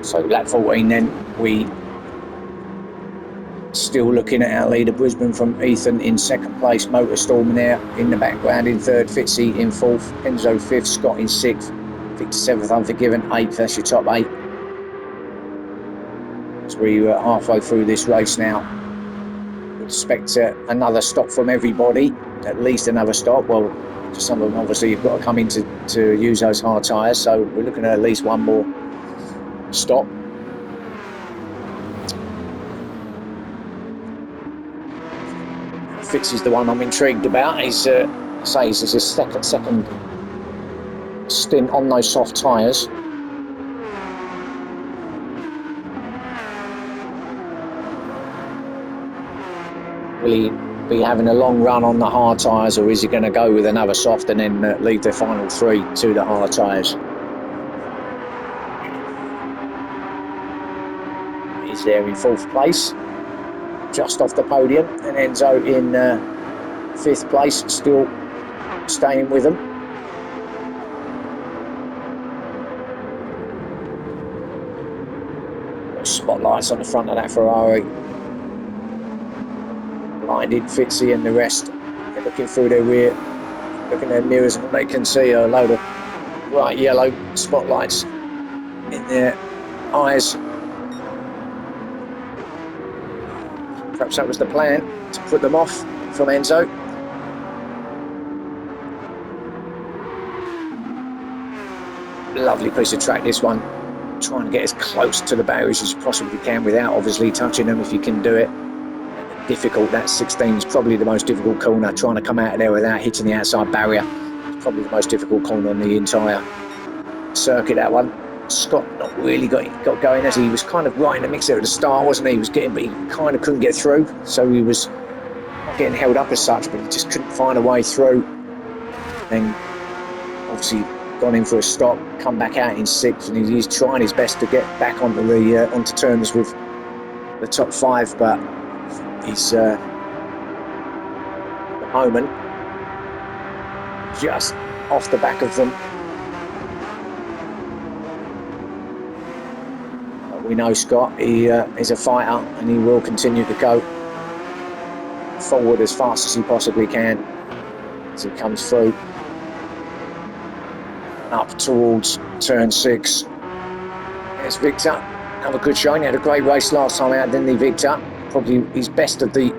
So lap 14 then, we still looking at our leader Brisbane from Ethan in second place, Motorstorm there in the background in third, Fitzy in fourth, Enzo fifth, Scott in sixth, Victor seventh, Unforgiven eighth. That's your top eight. As we were halfway through this race now, we'd expect another stop from everybody, at least another stop. Well, some of them obviously you've got to come in to use those hard tyres, so we're looking at least one more stop. Fitz is the one I'm intrigued about. He's he's his second stint on those soft tyres. Will he be having a long run on the hard tyres, or is he going to go with another soft and then leave the final three to the hard tyres? He's there in fourth place, just off the podium, and Enzo in fifth place, still staying with them. Spotlights on the front of that Ferrari. Blinded Fitzy and the rest. They're looking through their rear, looking at their mirrors, and they can see a load of bright yellow spotlights in their eyes. Perhaps that was the plan, to put them off from Enzo. Lovely piece of track, this one. Trying to get as close to the barriers as you possibly can without obviously touching them if you can do it. Difficult, that 16 is probably the most difficult corner. Trying to come out of there without hitting the outside barrier is probably the most difficult corner on the entire circuit, that one. Scott not really got going, as he was kind of right in the mix there at the start, wasn't he? He was getting, but he kind of couldn't get through, so he was not getting held up as such, but he just couldn't find a way through. Then obviously gone in for a stop, come back out in sixth, and he's trying his best to get back onto terms with the top five, but he's at the moment just off the back of them. But we know Scott, he is a fighter, and he will continue to go forward as fast as he possibly can as he comes through up towards turn 6. There's Victor. Have a good showing. He had a great race last time out, didn't he, Victor? Probably his best of the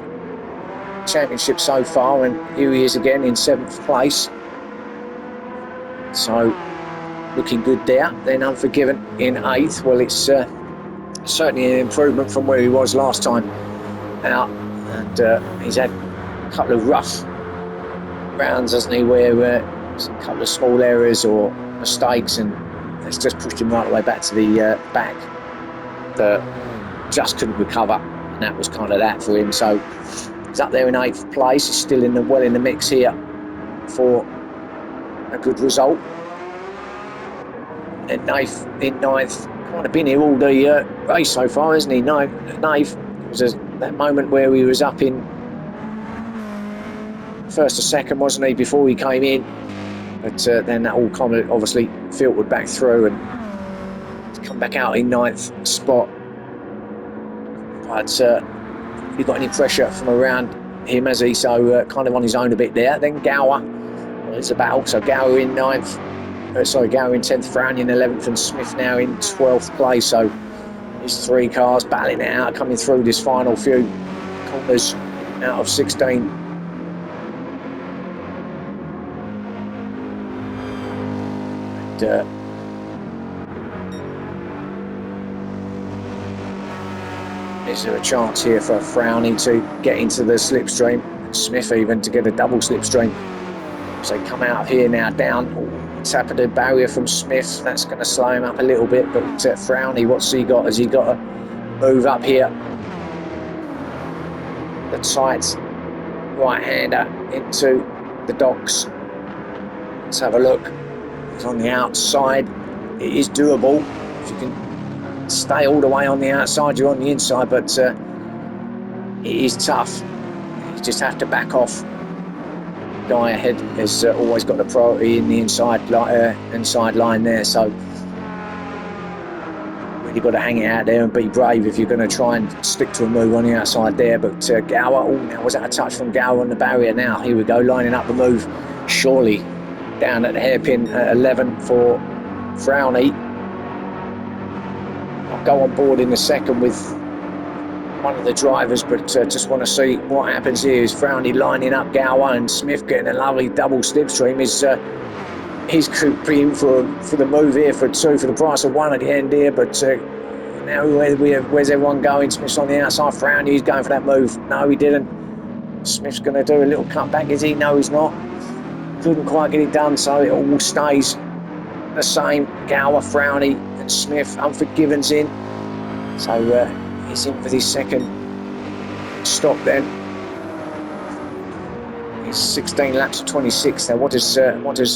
championship so far, and here he is again in 7th place. So looking good there. Then Unforgiven in 8th. Well, it's certainly an improvement from where he was last time out, and he's had a couple of rough rounds, hasn't he, where a couple of small errors or mistakes, and it's just pushed him right away back to the back that just couldn't recover, and that was kind of that for him. So he's up there in 8th place. He's still well in the mix here for a good result. And Nath in 9th, kind of been here all the race so far, hasn't he? No, Nath, it was that moment where he was up in first or second, wasn't he, before he came in? But then that all kind of obviously filtered back through, and he's come back out in 9th spot. But he got any pressure from around him, has he? So kind of on his own a bit there. Then Gower, it's a battle. So Gower in 9th. Gower in 10th, Frowney in 11th, and Smith now in 12th place. So these 3 cars battling it out, coming through this final few corners out of 16. Is there a chance here for Frowney to get into the slipstream? Smith even to get a double slipstream. So they come out of here now down. Tap of the barrier from Smith. That's going to slow him up a little bit. But Frowney, what's he got? Has he got to move up here? The tight right-hander into the docks. Let's have a look. It's on the outside. It is doable. If you can stay all the way on the outside, you're on the inside, but it is tough. You just have to back off. Guy ahead has always got the priority in the inside line there, so really got to hang it out there and be brave if you're going to try and stick to a move on the outside there. But Gower, oh, now was that a touch from Gower on the barrier now? Here we go, lining up the move. Surely down at the hairpin at 11 for Frowney. I'll go on board in a second with one of the drivers, but just want to see what happens here. Is Frowney lining up Gower and Smith getting a lovely double slipstream. He's in for the move here for two for the price of one at the end here, but now where's everyone going? Smith's on the outside. Frowney, he's going for that move. No, he didn't. Smith's going to do a little cutback, is he? No, he's not. Couldn't quite get it done, so it all stays the same. Gower, Frowney and Smith. Unforgiven's in, so he's in for this second stop then. He's 16 laps of 26. Now what does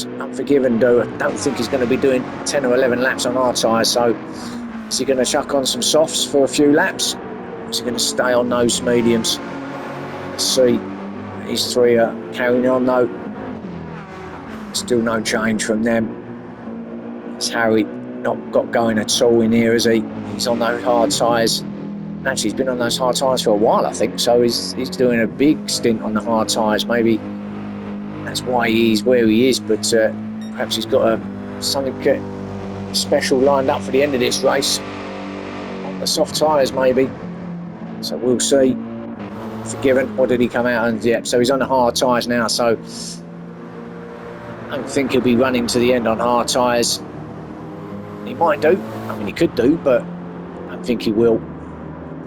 Unforgiven do? I don't think he's going to be doing 10 or 11 laps on hard tyres, so is he going to chuck on some softs for a few laps? Or is he going to stay on those mediums? Let's see. These three are carrying on though. Still no change from them. It's Harry not got going at all in here, is he? He's on those hard tyres. Actually, he's been on those hard tyres for a while, I think, so he's doing a big stint on the hard tyres. Maybe that's why he's where he is, but perhaps he's got something special lined up for the end of this race on the soft tyres, maybe. So we'll see. Forgiven, what did he come out and so he's on the hard tyres now, so I don't think he'll be running to the end on hard tyres. He might do, I mean he could do, but I don't think he will.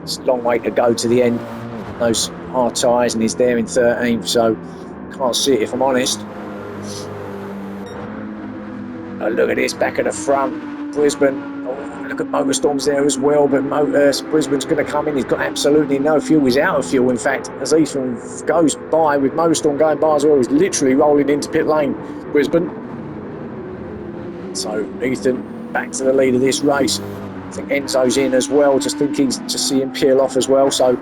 It's a long way to go to the end, those hard tyres, and he's there in 13th, so can't see it if I'm honest. Oh, look at this, back at the front, Brisbane. Oh, look at Motorstorm's there as well, but Brisbane's going to come in. He's got absolutely no fuel. He's out of fuel, in fact, as Ethan goes by with Motorstorm going by as well. He's literally rolling into pit lane, Brisbane. So Ethan back to the lead of this race. I think Enzo's in as well, just thinking to see him peel off as well. So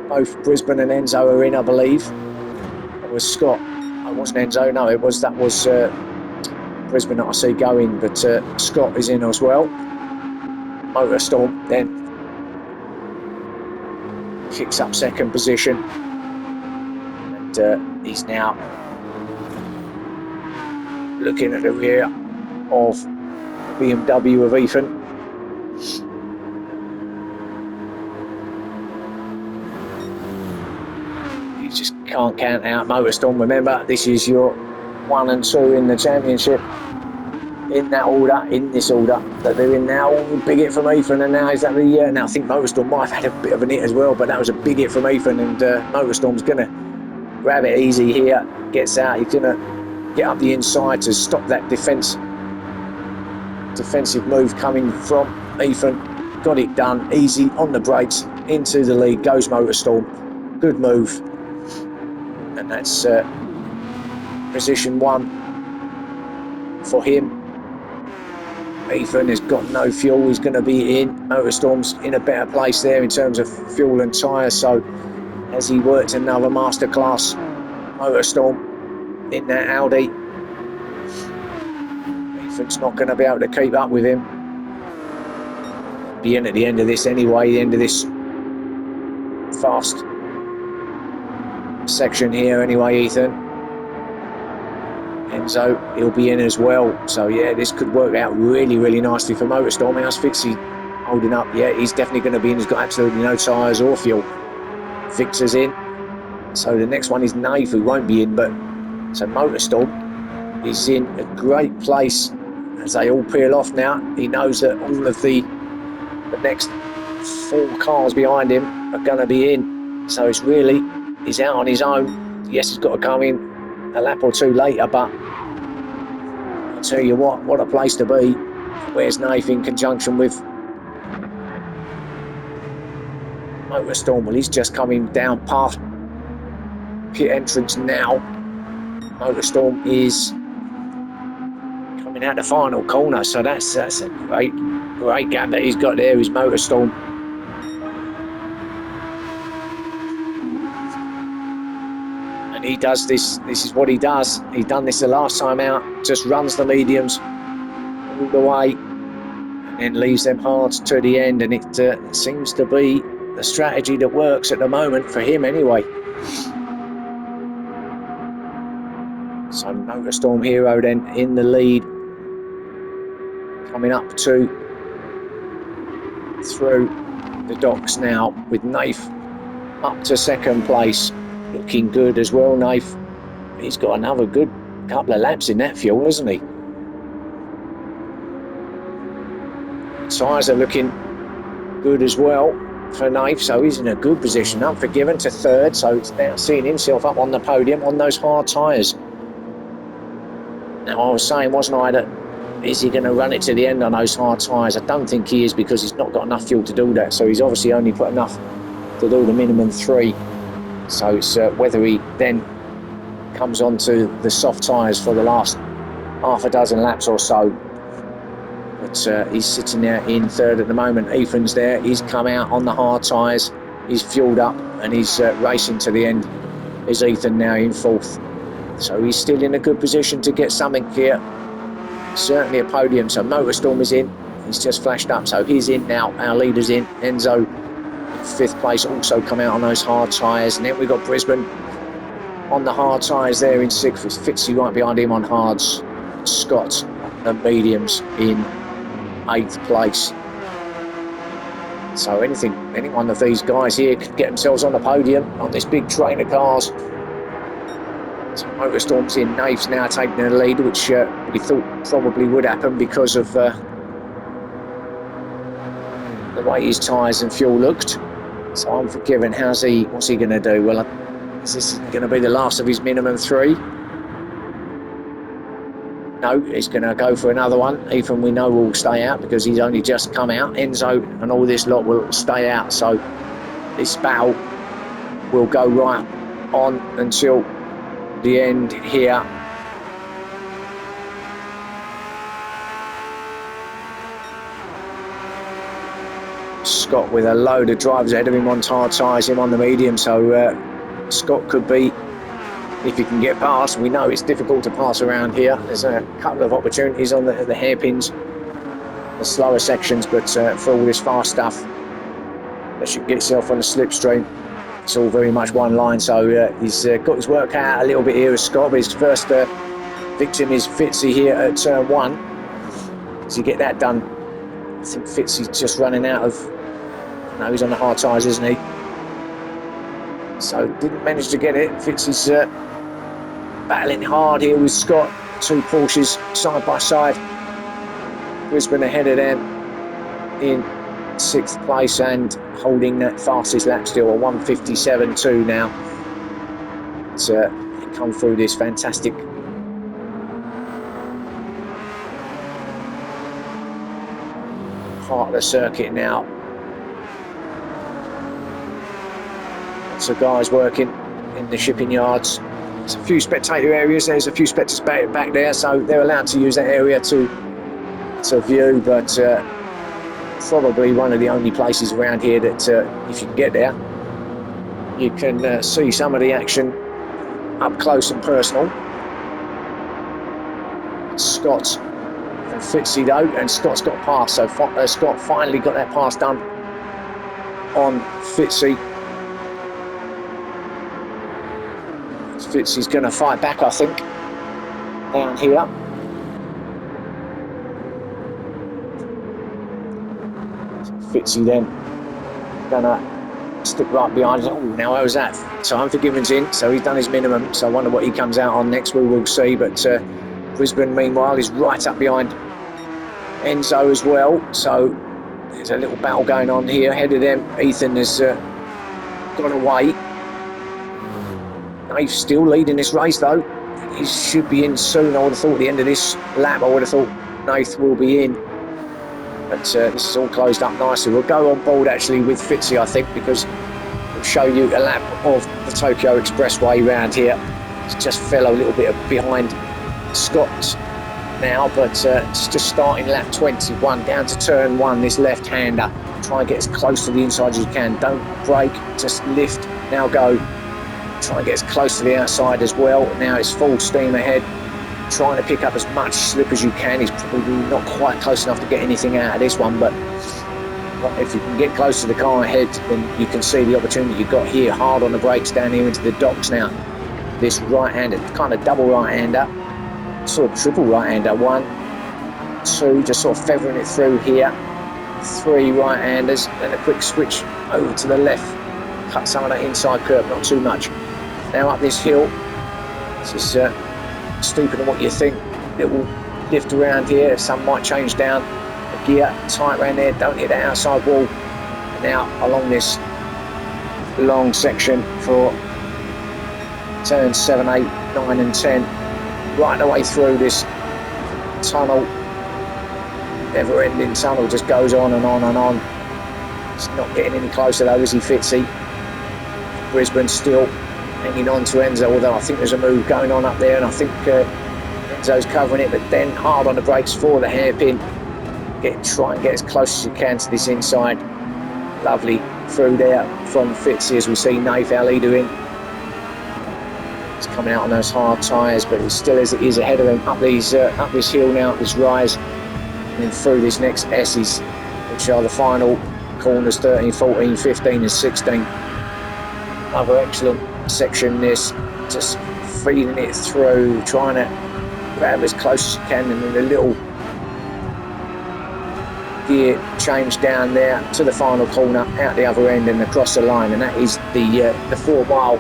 both Brisbane and Enzo are in, I believe. It was Scott. It wasn't Enzo, no, that was Brisbane that I see going, but Scott is in as well. Motorstorm then kicks up second position, and he's now looking at the rear of BMW of Ethan. You just can't count out Motorstorm. Remember, this is your 1 and 2 in the championship. In that order, in this order that they're in now. Big hit from Ethan, and now is that the now I think Motorstorm might have had a bit of a hit as well, but that was a big hit from Ethan, and Motorstorm's gonna grab it easy here. Gets out. He's gonna get up the inside to stop that defensive move coming from Ethan. Got it done easy on the brakes, into the lead goes Motorstorm. Good move, and that's position 1 for him. Ethan has got no fuel. He's going to be in. Motorstorm's in a better place there in terms of fuel and tyres, so as he worked another masterclass, Motorstorm in that Audi. Ethan's not going to be able to keep up with him. Be in at the end of this anyway, the end of this fast section here anyway, Ethan. Enzo, he'll be in as well. So yeah, this could work out really, really nicely for Motorstorm. How's Fixie holding up? Yeah, he's definitely going to be in. He's got absolutely no tyres or fuel. Fixer's in. So the next one is Nave, who won't be in, but so Motorstorm is in a great place as they all peel off now. He knows that all of the next 4 cars behind him are going to be in. So it's really, he's out on his own. Yes, he's got to come in a lap or 2 later, but I'll tell you what a place to be. Where's Nath in conjunction with Motorstorm? Well, he's just coming down past pit entrance now. Motorstorm is coming out the final corner, so that's a great gap that he's got there, is Motorstorm. And he does this is what he does. He's done this the last time out, just runs the mediums all the way. And and leaves them hard to the end, and it seems to be the strategy that works at the moment for him anyway. So Motorstorm Hero then in the lead, coming up to through the docks now with Nath up to second place, looking good as well. Nath, he's got another good couple of laps in that fuel, hasn't he? Tyres are looking good as well for Nath, so he's in a good position. Unforgiven to third, so it's now seeing himself up on the podium on those hard tyres. Now, I was saying, wasn't I, that is he going to run it to the end on those hard tyres? I don't think he is, because he's not got enough fuel to do that. So he's obviously only put enough to do the minimum 3. So it's whether he then comes onto the soft tyres for the last half a dozen laps or so. But he's sitting there in third at the moment. Ethan's there. He's come out on the hard tyres. He's fueled up and he's racing to the end. Is Ethan now in fourth? So he's still in a good position to get something here. Certainly a podium. So Motorstorm is in. He's just flashed up, so he's in now. Our leader's in. Enzo in fifth place, also come out on those hard tyres. And then we've got Brisbane on the hard tyres there in sixth. Fitzy right behind him on hards. Scott on the mediums in 8th place. So any one of these guys here could get themselves on the podium on this big train of cars. So Motorstorm's in. Nave's now taking the lead, which we thought probably would happen because of the way his tyres and fuel looked. So Unforgiven, what's he going to do? Well, is this going to be the last of his minimum 3? No, he's going to go for another one. Ethan, we know, will stay out because he's only just come out. Enzo and all this lot will stay out. So this battle will go right on until the end here. Scott with a load of drivers ahead of him on hard tyres, him on the medium. So Scott could be, if he can get past. We know it's difficult to pass around here. There's a couple of opportunities on the hairpins, the slower sections, but for all this fast stuff, that should get himself on the slipstream. It's all very much one line, so he's got his work out a little bit here with Scott, but his first victim is Fitzy here at turn 1. Does he get that done? I think Fitzy's just running out of... No, he's on the hard tyres, isn't he? So didn't manage to get it. Fitzy's battling hard here with Scott. 2 Porsches side by side. Brisbane ahead of them in 6th place and holding that fastest lap still, a 1:57.2 now. It's come through this fantastic part of the circuit now. Lots of guys working in the shipping yards. There's a few spectator areas. There's a few spectators back there, so they're allowed to use that area to view, but probably one of the only places around here that if you can get there, you can see some of the action up close and personal. Scott and Fitzy though, and Scott's got past, so Scott finally got that pass done on Fitzy. Fitzy's going to fight back, I think, down here. Fitzy then gonna stick right behind. Oh, now how was that? So Unforgiven's in, so he's done his minimum. So I wonder what he comes out on next. We will see. But Brisbane, meanwhile, is right up behind Enzo as well. So there's a little battle going on here. Ahead of them, Ethan has gone away. He's still leading this race though. He should be in soon. I would have thought at the end of this lap, I would have thought Nath will be in. But this is all closed up nicely. We'll go on board actually with Fitzy, I think, because we'll show you a lap of the Tokyo Expressway round here. It's just fell a little bit behind Scott now, but it's just starting lap 21 down to turn 1. This left-hander, try and get as close to the inside as you can. Don't brake, just lift. Now go. Try and get as close to the outside as well. Now it's full steam ahead. trying to pick up as much slip as you can. He's probably not quite close enough to get anything out of this one, but if you can get close to the car ahead, then you can see the opportunity you've got here. Hard on the brakes down here into the docks now. This right-hander, kind of double right-hander, sort of triple right-hander. 1, 2, just sort of feathering it through here. 3 right-handers, and a quick switch over to the left. Cut some of that inside curve, not too much. Now up this hill. This is steeper than what you think. Little lift around here. Some might change down. The gear tight around there. Don't hit the outside wall. And now along this long section for turns 7, 8, 9 and 10. Right the way through this tunnel. Never-ending tunnel, just goes on and on and on. It's not getting any closer though, is he, Fitzy? Brisbane still hanging on to Enzo, although I think there's a move going on up there, and I think Enzo's covering it, but then hard on the brakes for the hairpin. Try and get as close as you can to this inside. Lovely through there from Fitzy, as we see Nath Ali doing. He's coming out on those hard tyres, but it's still as it is ahead of him up this hill now, this rise, and then through this next S's, which are the final corners 13, 14, 15 and 16. Another excellent section, this, just feeding it through, trying to grab as close as you can, and then a little gear change down there to the final corner, out the other end and across the line, and that is the 4-mile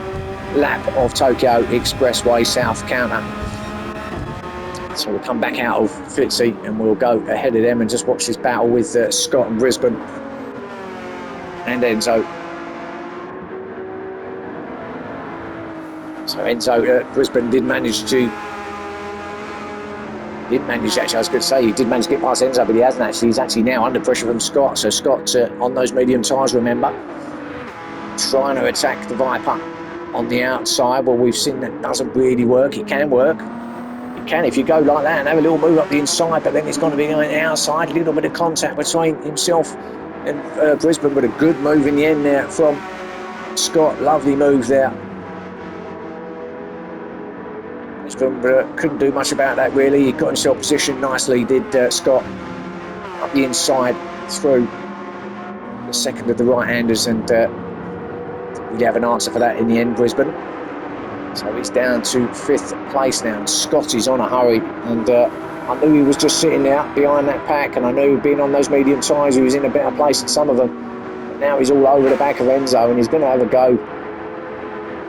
lap of Tokyo Expressway South counter. So we'll come back out of Fitzy and we'll go ahead of them and just watch this battle with Scott and Brisbane and Enzo. So Enzo, Brisbane did manage, actually I was going to say, he did manage to get past Enzo, but he hasn't actually. He's actually now under pressure from Scott. So Scott's on those medium tyres, remember, trying to attack the Viper on the outside. Well, we've seen that doesn't really work. It can work. It can if you go like that and have a little move up the inside, but then it's going to be going the outside. A little bit of contact between himself and Brisbane, but a good move in the end there from Scott. Lovely move there. Brisbane couldn't do much about that really. He got himself positioned nicely, did Scott, up the inside through the second of the right-handers, and we have an answer for that in the end, Brisbane. So he's down to 5th place now. Scott is on a hurry, and I knew he was just sitting there behind that pack, and I knew being on those medium tyres he was in a better place than some of them. But now he's all over the back of Enzo, and he's going to have a go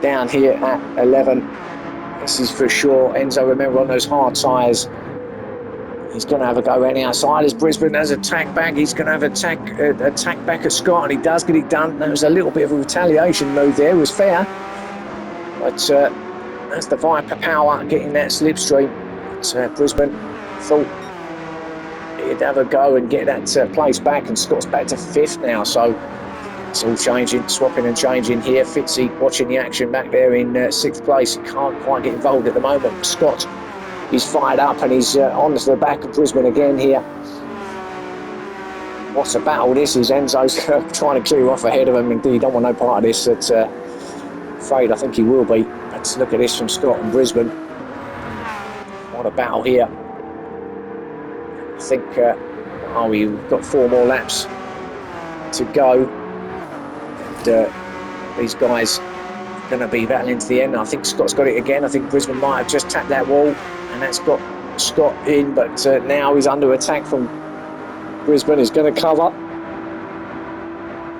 down here at 11. This is for sure. Enzo, remember, on those hard tyres, he's going to have a go around the outside as Brisbane has attack back. He's going to have attack back at Scott, and he does get it done. That was a little bit of a retaliation move there. It was fair. But that's the Viper power getting that slipstream. So Brisbane thought he'd have a go and get that place back, and Scott's back to 5th now. So it's all changing, swapping and changing here. Fitzy watching the action back there in 6th place. He can't quite get involved at the moment. Scott, he's fired up and he's on to the back of Brisbane again here. What's a battle this is. Enzo's trying to clear off ahead of him, and he don't want no part of this. It's afraid I think he will be. Let's look at this from Scott and Brisbane. What a battle here. I think we've got 4 more laps to go, and these guys are going to be battling to the end. I think Scott's got it again. I think Brisbane might have just tapped that wall, and that's got Scott in, but now he's under attack from Brisbane. Is going to cover.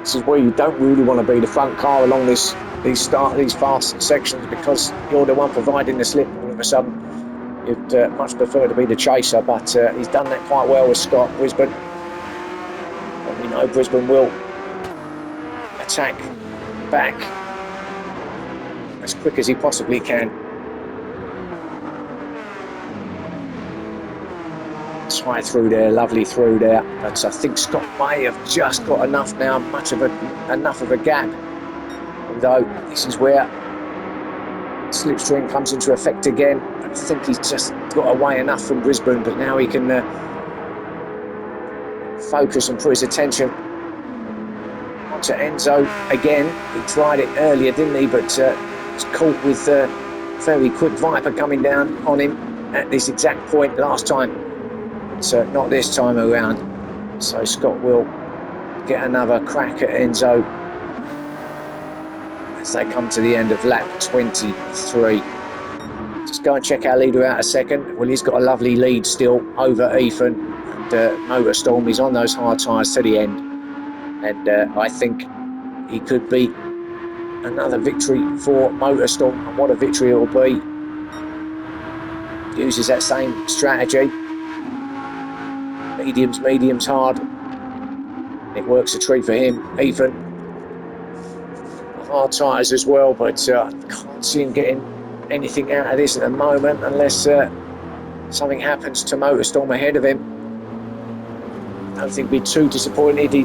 This is where you don't really want to be the front car along these fast sections, because you're the one providing the slip. All of a sudden you'd much prefer to be the chaser, but he's done that quite well with Scott. Brisbane, and we know Brisbane will attack back as quick as he possibly can. It's right through there, lovely through there, but I think Scott may have just got enough now, enough of a gap. Although this is where slipstream comes into effect again. I think he's just got away enough from Brisbane, but now he can focus and put his attention onto Enzo again. He tried it earlier, didn't he? But was caught with very quick Viper coming down on him, at this exact point last time, but not this time around. So Scott will get another crack at Enzo as they come to the end of lap 23. Just go and check our leader out a second. Well, he's got a lovely lead still over Ethan, and Motorstorm is on those hard tyres to the end, and I think he could be another victory for Motorstorm, and what a victory it will be. Uses that same strategy, mediums hard. It works a treat for him. Ethan, hard tyres as well, but can't see him getting anything out of this at the moment unless something happens to Motorstorm ahead of him. I don't think we'd be too disappointed. He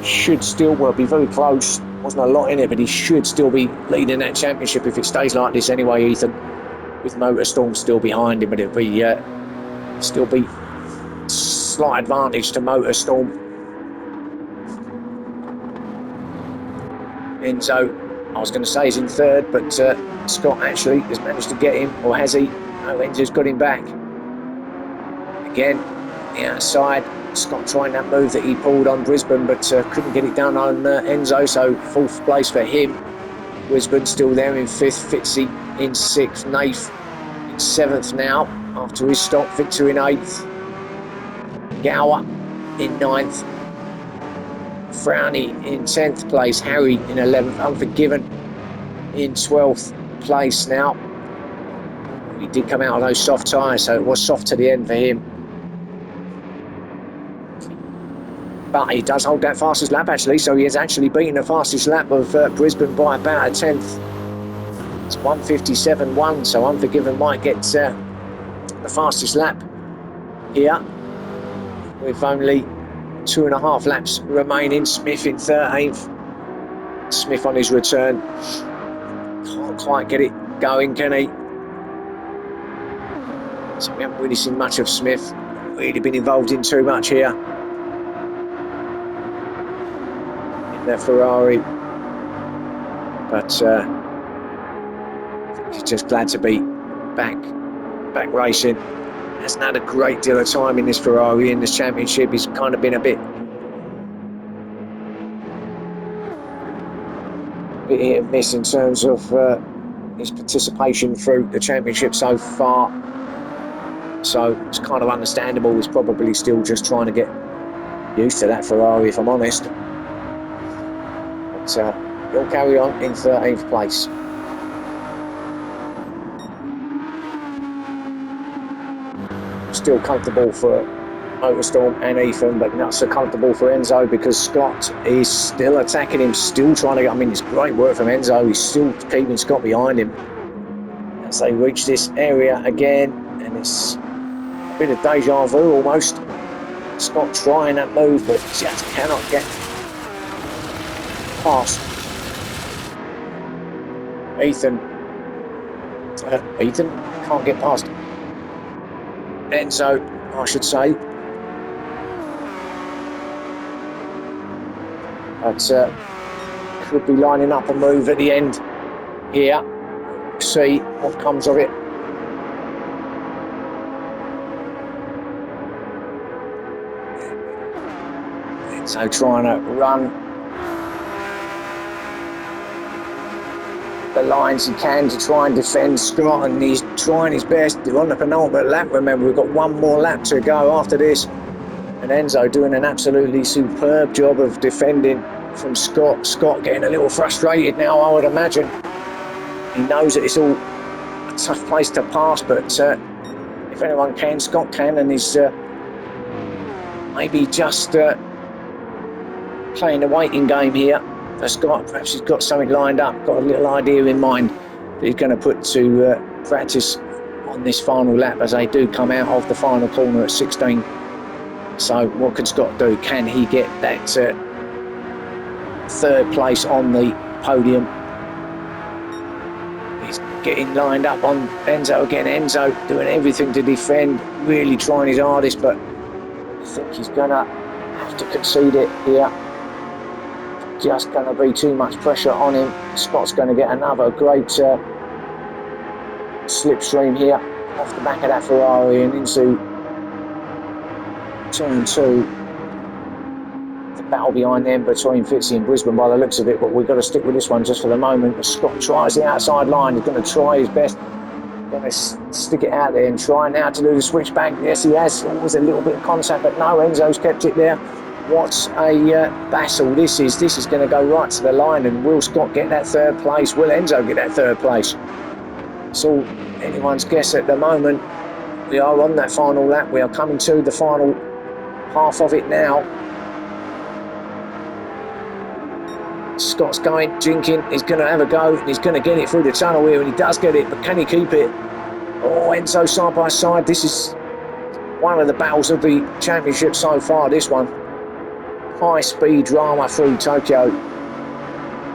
should still, well, be very close. Wasn't a lot in it, but he should still be leading that championship if it stays like this anyway, Ethan. With Motorstorm still behind him, but it'll be still be slight advantage to Motorstorm. Enzo, I was going to say, he's in third, but Scott actually has managed to get him, or has he? No, Enzo's got him back. Again, the outside. Scott trying that move that he pulled on Brisbane, but couldn't get it done on Enzo, so fourth place for him. Brisbane still there in fifth, Fitzy in sixth, Nath in seventh now, after his stop, Victor in eighth, Gower in ninth, Frowney in 10th place, Harry in 11th, Unforgiven in 12th place now. He did come out of those soft tyres, so it was soft to the end for him. But he does hold that fastest lap actually, so he has actually beaten the fastest lap of Brisbane by about a tenth. It's 1:57.1, so Unforgiven might get the fastest lap here with only 2.5 laps remaining. Smith in 13th. Smith on his return. Can't quite get it going, can he? So we haven't really seen much of Smith. Not really been involved in too much here. In their Ferrari. But he's just glad to be back racing. Hasn't had a great deal of time in this Ferrari in this championship. He's kind of been a bit hit and miss in terms of his participation through the championship so far. So it's kind of understandable. He's probably still just trying to get used to that Ferrari, if I'm honest. But he'll carry on in 13th place. Still comfortable for Motorstorm and Ethan, but not so comfortable for Enzo because Scott is still attacking him, still trying to get. I mean, it's great work from Enzo. He's still keeping Scott behind him as they reach this area again, and it's a bit of deja vu almost. Scott trying that move, but just cannot get past Ethan. Ethan can't get past Enzo, I should say. But could be lining up a move at the end here. See what comes of it. Enzo trying to run the lines he can to try and defend Scott, and he's trying his best. They're on the penultimate lap, remember, we've got one more lap to go after this, and Enzo doing an absolutely superb job of defending from Scott. Scott getting a little frustrated now, I would imagine. He knows that it's all a tough place to pass, but if anyone can, Scott can, and he's maybe just playing the waiting game here. Scott, perhaps he's got something lined up, got a little idea in mind that he's going to put to practice on this final lap as they do come out of the final corner at 16. So what can Scott do? Can he get that third place on the podium? He's getting lined up on Enzo again. Enzo doing everything to defend, really trying his hardest, but I think he's going to have to concede it here. Just going to be too much pressure on him. Scott's going to get another great slipstream here. off the back of that Ferrari and into turn 2. The battle behind them between Fitzy and Brisbane by the looks of it, but we've got to stick with this one just for the moment. Scott tries the outside line. He's going to try his best. Going to stick it out there and try now to do the switchback. Yes, he has. Always a little bit of contact, but no, Enzo's kept it there. What a battle this is. This is going to go right to the line, and will Scott get that third place? Will Enzo get that third place? It's all anyone's guess at the moment. We are on that final lap. We are coming to the final half of it now. Scott's going, jinking, he's going to have a go, and he's going to get it through the tunnel here, and he does get it, but can he keep it? Oh, Enzo side by side. This is one of the battles of the championship so far, this one. High speed drama through Tokyo.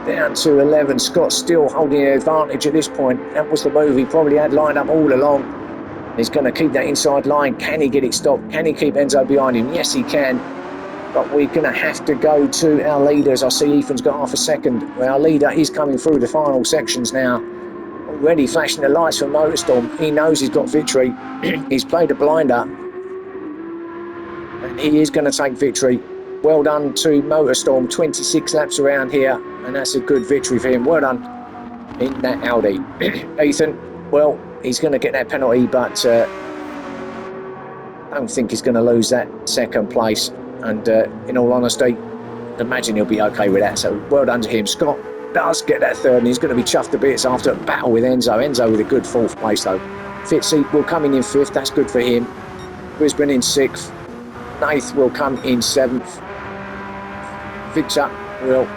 Down to 11. Scott still holding the advantage at this point. That was the move he probably had lined up all along. He's going to keep that inside line. Can he get it stopped? Can he keep Enzo behind him? Yes, he can. But we're going to have to go to our leaders. I see Ethan's got half a second. Our leader is coming through the final sections now. Already flashing the lights for Motorstorm. He knows he's got victory. He's played a blinder. And he is going to take victory. Well done to Motorstorm. 26 laps around here. And that's a good victory for him. Well done in that Audi. Ethan, well, he's going to get that penalty, but I don't think he's going to lose that second place. And in all honesty, I'd imagine he'll be okay with that. So well done to him. Scott does get that third, and he's going to be chuffed to bits after a battle with Enzo. Enzo with a good fourth place, though. Fitzy will come in fifth. That's good for him. Brisbane in sixth. Nath will come in seventh. Victor will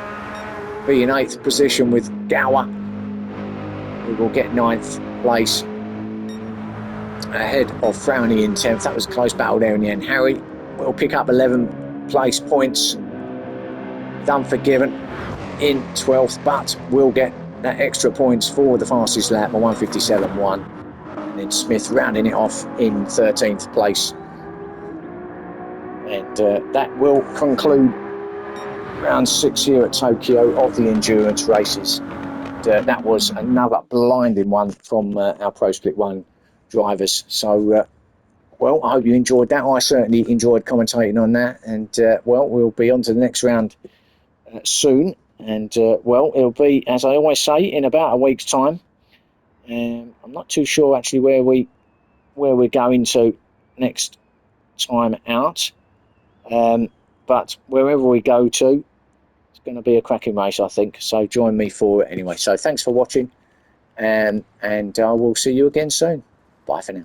be in eighth position with Gower, who will get ninth place ahead of Frowney in 10th. That was a close battle there in the end. Harry will pick up 11 place points with Unforgiven in 12th, but will get that extra points for the fastest lap, a 1:57.1. And then Smith rounding it off in 13th place. And that will conclude round 6 here at Tokyo of the endurance races. That was another blinding one from our Pro Split 1 drivers. So, well, I hope you enjoyed that. I certainly enjoyed commentating on that. And, well, we'll be on to the next round soon. And, well, it'll be, as I always say, in about a week's time. I'm not too sure, actually, where we're going to next time out. But wherever we go to, it's going to be a cracking race, I think. So join me for it anyway. So thanks for watching. And I will see you again soon. Bye for now.